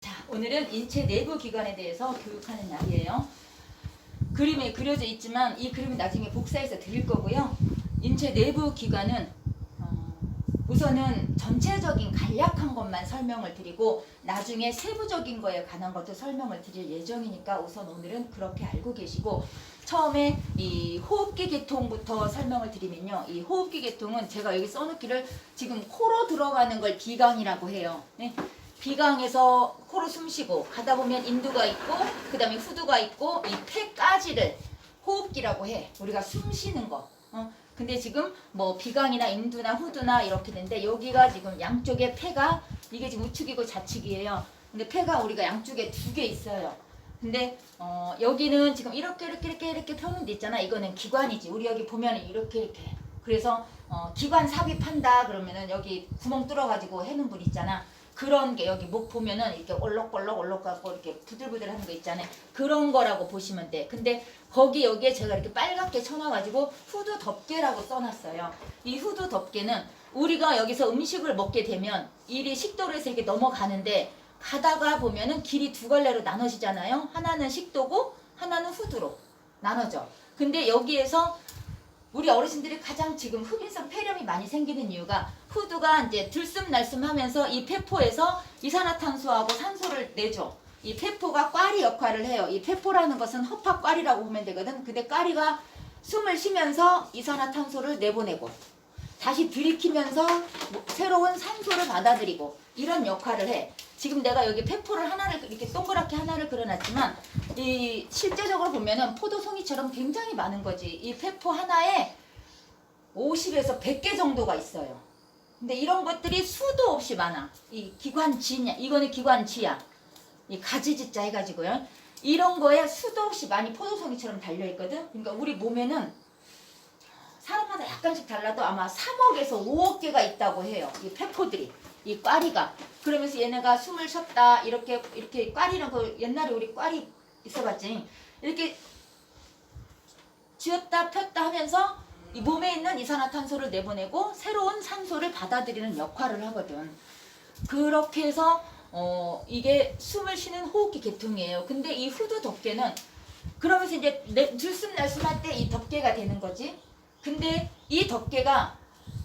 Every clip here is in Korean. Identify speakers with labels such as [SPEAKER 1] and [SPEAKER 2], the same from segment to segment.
[SPEAKER 1] 자, 오늘은 인체 내부 기관에 대해서 교육하는 날이에요. 그림에 그려져 있지만 이 그림은 나중에 복사해서 드릴 거고요. 인체 내부 기관은 우선은 전체적인 간략한 것만 설명을 드리고 나중에 세부적인 거에 관한 것도 설명을 드릴 예정이니까 우선 오늘은 그렇게 알고 계시고, 처음에 이 호흡기 계통부터 설명을 드리면요. 이 호흡기 계통은 제가 여기 써놓기를 지금 코로 들어가는 걸 비강이라고 해요. 네? 비강에서 코로 숨쉬고 가다 보면 인두가 있고 그 다음에 후두가 있고 이 폐까지를 호흡기라고 해. 우리가 숨쉬는 거. 근데 지금 뭐 비강이나 인두나 후두나 이렇게 되는데 여기가 지금 양쪽에 폐가 이게 지금 우측이고 좌측이에요. 근데 폐가 우리가 양쪽에 2개 있어요. 근데 여기는 지금 이렇게 펴는 데 있잖아. 이거는 기관이지. 우리 여기 보면 이렇게 그래서 기관 삽입한다 그러면은 여기 구멍 뚫어가지고 해는 분 있잖아. 그런 게 여기 목 보면은 이렇게 올록올록 갖고 이렇게 부들부들하는 거 있잖아요. 그런 거라고 보시면 돼. 근데 여기에 제가 이렇게 빨갛게 쳐놔가지고 후두 덮개라고 써놨어요. 이 후두 덮개는 우리가 여기서 음식을 먹게 되면 일이 식도로에서 이렇게 넘어가는데 가다가 보면은 길이 2갈래로 나눠지잖아요. 하나는 식도고 하나는 후두로 나눠져. 근데 여기에서 우리 어르신들이 가장 지금 흡인성 폐렴이 많이 생기는 이유가 후두가 이제 들숨날숨하면서 이 폐포에서 이산화탄소하고 산소를 내줘. 이 폐포가 꽈리 역할을 해요. 이 폐포라는 것은 허파꽈리라고 보면 되거든. 근데 꽈리가 숨을 쉬면서 이산화탄소를 내보내고 다시 들이키면서 새로운 산소를 받아들이고 이런 역할을 해. 지금 내가 여기 폐포를 하나를 이렇게 동그랗게 하나를 그려놨지만 이 실제적으로 보면은 포도송이처럼 굉장히 많은 거지. 이 폐포 하나에 50에서 100개 정도가 있어요. 근데 이런 것들이 수도 없이 많아. 이 기관지냐, 이거는 기관지야. 이 가지지자 해가지고요. 이런 거에 수도 없이 많이 포도송이처럼 달려있거든. 그러니까 우리 몸에는 사람마다 약간씩 달라도 아마 3억에서 5억 개가 있다고 해요. 이 폐포들이. 이 꽈리가. 그러면서 얘네가 숨을 쉬었다 이렇게 꽈리는 그 옛날에 우리 꽈리 있어봤지. 이렇게 쥐었다 폈다 하면서 이 몸에 있는 이산화탄소를 내보내고 새로운 산소를 받아들이는 역할을 하거든. 그렇게 해서 이게 숨을 쉬는 호흡기 계통이에요. 근데 이 후두 덮개는 그러면서 이제 들숨날숨할 때 이 덮개가 되는 거지. 근데 이 덮개가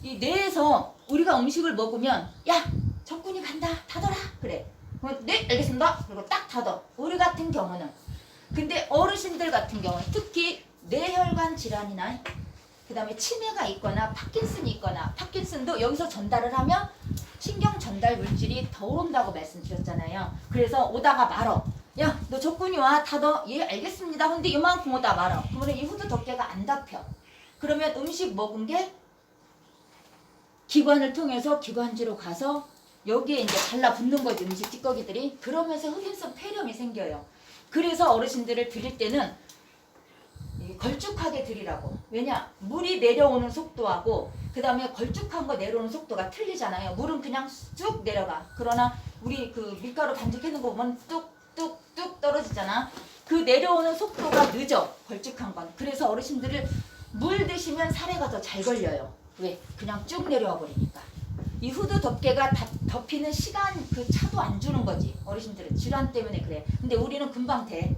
[SPEAKER 1] 이 뇌에서 우리가 음식을 먹으면 야 적군이 간다 닫아라 그래. 그러면 네 알겠습니다. 그리고 딱 닫아. 우리 같은 경우는. 근데 어르신들 같은 경우는 특히 뇌혈관 질환이나 그 다음에 치매가 있거나 파킨슨이 있거나 파킨슨도 여기서 전달을 하면 신경 전달 물질이 더 온다고 말씀드렸잖아요. 그래서 오다가 말어. 야 너 적군이 와 닫아. 예 알겠습니다. 근데 이만큼 오다 말어. 그러면 이 후두 덮개가 안 닫혀. 그러면 음식 먹은 게 기관을 통해서 기관지로 가서 여기에 이제 달라붙는 거지, 음식 찌꺼기들이. 그러면서 흡인성 폐렴이 생겨요. 그래서 어르신들을 드릴 때는 걸쭉하게 드리라고. 왜냐? 물이 내려오는 속도하고 그 다음에 걸쭉한 거 내려오는 속도가 틀리잖아요. 물은 그냥 쭉 내려가. 그러나 우리 그 밀가루 반죽해놓은 거 보면 뚝뚝뚝 떨어지잖아. 그 내려오는 속도가 늦어, 걸쭉한 건. 그래서 어르신들을 물 드시면 사례가 더 잘 걸려요. 왜? 그냥 쭉 내려와 버리니까. 이 후두 덮개가 덮이는 시간 그 차도 안 주는 거지. 어르신들은 질환 때문에 그래. 근데 우리는 금방 돼.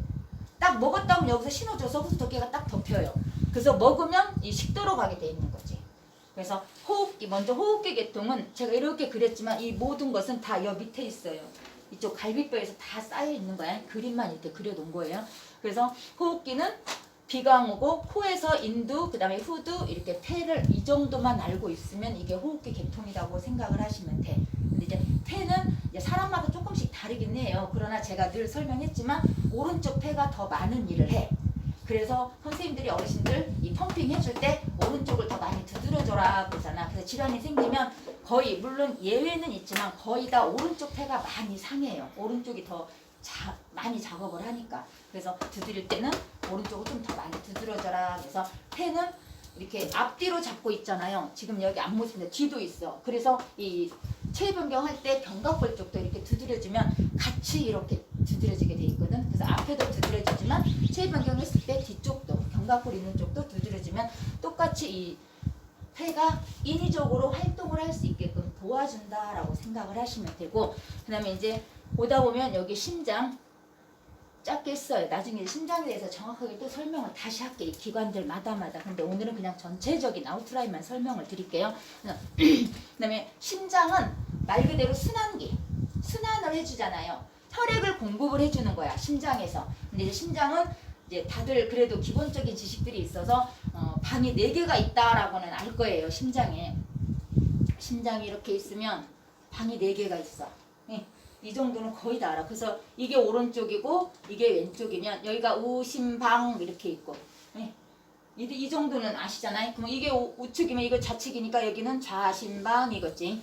[SPEAKER 1] 딱 먹었다 하면 여기서 신호줘서 후두 덮개가 딱 덮여요. 그래서 먹으면 이 식도로 가게 돼 있는 거지. 그래서 먼저 호흡기 계통은 제가 이렇게 그렸지만 이 모든 것은 다 여 밑에 있어요. 이쪽 갈비뼈에서 다 쌓여 있는 거야. 그림만 이렇게 그려놓은 거예요. 그래서 호흡기는 비강오고 코에서 인두 그 다음에 후두 이렇게 폐를 이 정도만 알고 있으면 이게 호흡기 계통이라고 생각을 하시면 돼. 근데 이제 폐는 이제 사람마다 조금씩 다르긴 해요. 그러나 제가 늘 설명했지만 오른쪽 폐가 더 많은 일을 해. 그래서 선생님들이 어르신들 이 펌핑 해줄 때 오른쪽을 더 많이 두드려줘라 그러잖아. 그래서 질환이 생기면 거의 물론 예외는 있지만 거의 다 오른쪽 폐가 많이 상해요. 오른쪽이 더 많이 작업을 하니까. 그래서 두드릴 때는 오른쪽을 좀 더 많이 두드려줘라. 그래서 폐는 이렇게 앞뒤로 잡고 있잖아요. 지금 여기 앞모습인데 뒤도 있어. 그래서 이 체위 변경할 때 견갑골 쪽도 이렇게 두드려주면 같이 이렇게 두드려지게 돼 있거든. 그래서 앞에도 두드려주지만 체위 변경했을 때 뒤쪽도 견갑골 있는 쪽도 두드려주면 똑같이 이 폐가 인위적으로 활동을 할 수 있게끔 도와준다라고 생각을 하시면 되고, 그 다음에 이제 오다 보면 여기 심장 작게 써요. 나중에 심장에 대해서 정확하게 또 설명을 다시 할게요. 이 기관들마다마다. 근데 오늘은 그냥 전체적인 아웃라인만 설명을 드릴게요. 그다음에 심장은 말 그대로 순환기, 순환을 해주잖아요. 혈액을 공급을 해주는 거야, 심장에서. 근데 이제 심장은 이제 다들 그래도 기본적인 지식들이 있어서 방이 4개가 있다라고는 알 거예요. 심장에. 심장이 이렇게 있으면 방이 4개가 있어. 이 정도는 거의 다 알아. 그래서 이게 오른쪽이고 이게 왼쪽이면 여기가 우심방 이렇게 있고, 이 정도는 아시잖아요. 그럼 이게 우측이면 이거 좌측이니까 여기는 좌심방 이거지.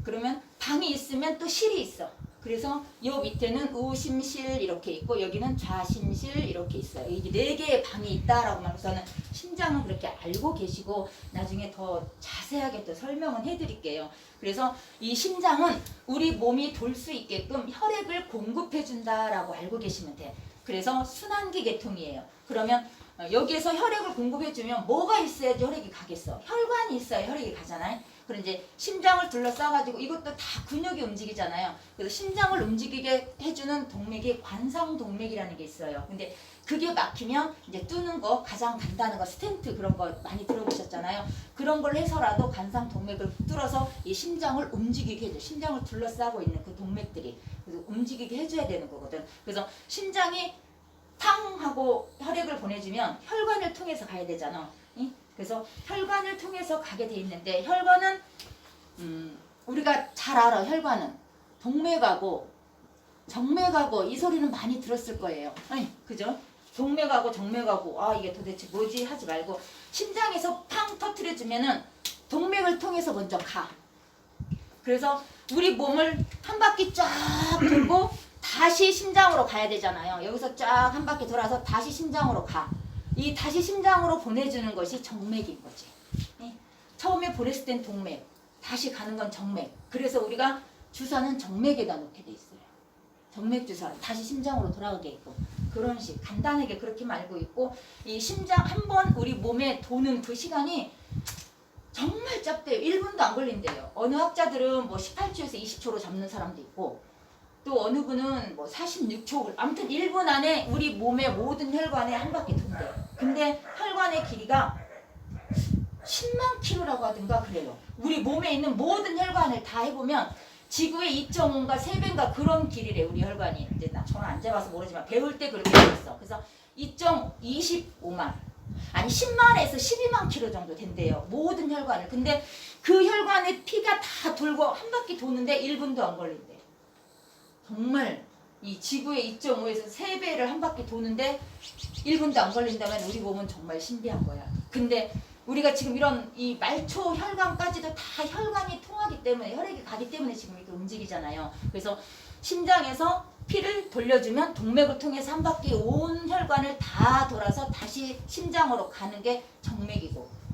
[SPEAKER 1] 그러면 방이 있으면 또 실이 있어. 그래서 이 밑에는 우심실 이렇게 있고 여기는 좌심실 이렇게 있어요. 이게 4개의 방이 있다라고 말해서는 심장은 그렇게 알고 계시고 나중에 더 자세하게 또 설명은 해드릴게요. 그래서 이 심장은 우리 몸이 돌 수 있게끔 혈액을 공급해 준다라고 알고 계시면 돼. 그래서 순환기 계통이에요. 그러면 여기에서 혈액을 공급해 주면 뭐가 있어야지 혈액이 가겠어? 혈관이 있어야 혈액이 가잖아요. 그럼 이제 심장을 둘러싸가지고 이것도 다 근육이 움직이잖아요. 그래서 심장을 움직이게 해주는 동맥이 관상동맥이라는 게 있어요. 근데 그게 막히면 이제 뚫는 거 가장 간단한 거 스텐트 그런 거 많이 들어보셨잖아요. 그런 걸 해서라도 관상동맥을 뚫어서 이 심장을 움직이게 해줘. 심장을 둘러싸고 있는 그 동맥들이 그래서 움직이게 해줘야 되는 거거든. 그래서 심장이 탕 하고 혈액을 보내주면 혈관을 통해서 가야 되잖아. 그래서 혈관을 통해서 가게 돼 있는데 혈관은 우리가 잘 알아. 혈관은 동맥하고 정맥하고 이 소리는 많이 들었을 거예요. 그죠? 동맥하고 정맥하고 아 이게 도대체 뭐지 하지 말고 심장에서 팡 터트려주면은 동맥을 통해서 먼저 가. 그래서 우리 몸을 한 바퀴 쫙 돌고 다시 심장으로 가야 되잖아요. 여기서 쫙 한 바퀴 돌아서 다시 심장으로 가. 이 다시 심장으로 보내주는 것이 정맥인 거지. 처음에 보냈을 땐 동맥, 다시 가는 건 정맥. 그래서 우리가 주사는 정맥에다 놓게 돼 있어요. 정맥 주사, 다시 심장으로 돌아가게 있고 그런 식 간단하게 그렇게 알고 있고 이 심장 한 번 우리 몸에 도는 그 시간이 정말 짧대요. 1분도 안 걸린대요. 어느 학자들은 뭐 18초에서 20초로 잡는 사람도 있고 또 어느 분은 뭐 46초, 아무튼 1분 안에 우리 몸의 모든 혈관에 한 바퀴 돈대요. 근데 혈관의 길이가 10만 킬로라고 하든가 그래요. 우리 몸에 있는 모든 혈관을 다 해보면 지구의 2.5인가 3배인가 그런 길이래 우리 혈관이. 이제 저는 안 재봐서 모르지만 배울 때 그렇게 되었어. 그래서 2.25만 아니 10만에서 12만 킬로 정도 된대요. 모든 혈관을. 근데 그 혈관에 피가 다 돌고 한 바퀴 도는데 1분도 안 걸린대. 정말 이 지구의 2.5에서 3배를 한 바퀴 도는데 1분도 안 걸린다면 우리 몸은 정말 신비한 거야. 근데 우리가 지금 이런 이 말초 혈관까지도 다 혈관이 통하기 때문에 혈액이 가기 때문에 지금 이렇게 움직이잖아요. 그래서 심장에서 피를 돌려주면 동맥을 통해서 한 바퀴 온 혈관을 다 돌아서 다시 심장으로 가는 게 정맥이고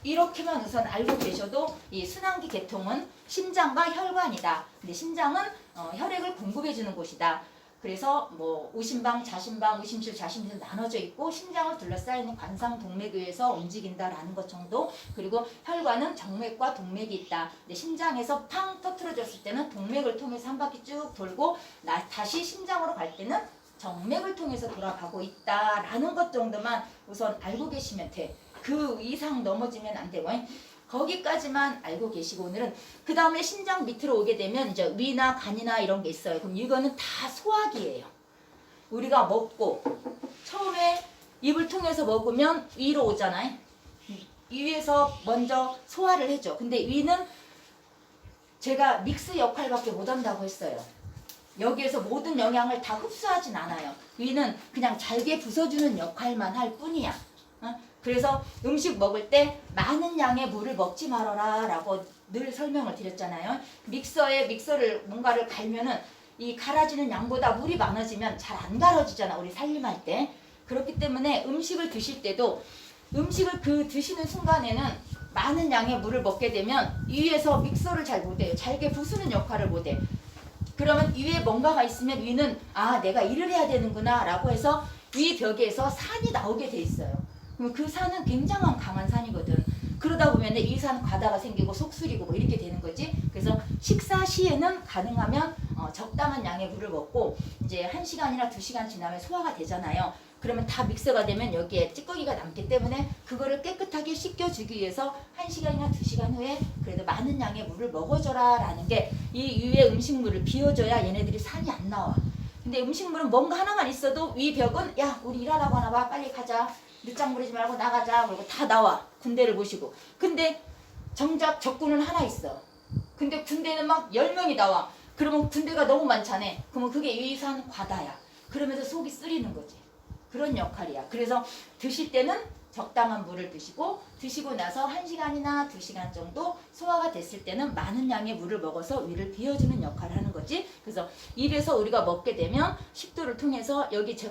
[SPEAKER 1] 이렇게만 우선 알고 계셔도 이 순환기 계통은 심장과 혈관이다. 근데 심장은 혈액을 공급해주는 곳이다. 그래서 뭐 우심방, 좌심방, 우심실, 좌심실 나눠져 있고 심장을 둘러싸이는 관상동맥에 의해서 움직인다라는 것 정도. 그리고 혈관은 정맥과 동맥이 있다. 근데 심장에서 팡 터트려졌을 때는 동맥을 통해서 한 바퀴 쭉 돌고 다시 심장으로 갈 때는 정맥을 통해서 돌아가고 있다라는 것 정도만 우선 알고 계시면 돼. 그 이상 넘어지면 안 되고 거기까지만 알고 계시고 오늘은 그 다음에 심장 밑으로 오게 되면 이제 위나 간이나 이런 게 있어요. 그럼 이거는 다 소화기예요. 우리가 먹고 처음에 입을 통해서 먹으면 위로 오잖아요. 위에서 먼저 소화를 해줘. 근데 위는 제가 믹스 역할밖에 못한다고 했어요. 여기에서 모든 영양을 다 흡수하진 않아요. 위는 그냥 잘게 부숴주는 역할만 할 뿐이야. 그래서 음식 먹을 때 많은 양의 물을 먹지 말아라 라고 늘 설명을 드렸잖아요. 믹서를 뭔가를 갈면은 이 갈아지는 양보다 물이 많아지면 잘 안 갈아지잖아. 우리 살림할 때. 그렇기 때문에 음식을 드실 때도 음식을 드시는 순간에는 많은 양의 물을 먹게 되면 위에서 믹서를 잘 못해요. 잘게 부수는 역할을 못해. 그러면 위에 뭔가가 있으면 위는 아 내가 일을 해야 되는구나 라고 해서 위 벽에서 산이 나오게 돼 있어요. 그 산은 굉장한 강한 산이거든. 그러다 보면 위산 과다가 생기고 속쓰리고 뭐 이렇게 되는 거지. 그래서 식사 시에는 가능하면 적당한 양의 물을 먹고 이제 1시간이나 2시간 지나면 소화가 되잖아요. 그러면 다 믹서가 되면 여기에 찌꺼기가 남기 때문에 그거를 깨끗하게 씻겨주기 위해서 1시간이나 2시간 후에 그래도 많은 양의 물을 먹어줘라 라는 게 이 위에 음식물을 비워줘야 얘네들이 산이 안 나와. 근데 음식물은 뭔가 하나만 있어도 위 벽은 야 우리 일하라고 하나 봐 빨리 가자 늦장 부리지 말고 나가자 그러고 다 나와 군대를 모시고. 근데 정작 적군은 하나 있어. 근데 군대는 막 10명이 나와. 그러면 군대가 너무 많잖아. 그러면 그게 위산 과다야. 그러면서 속이 쓰리는 거지. 그런 역할이야. 그래서 드실 때는 적당한 물을 드시고 드시고 나서 1시간이나 2시간 정도 소화가 됐을 때는 많은 양의 물을 먹어서 위를 비워주는 역할을 하는 거지. 그래서 입에서 우리가 먹게 되면 식도를 통해서 여기 제가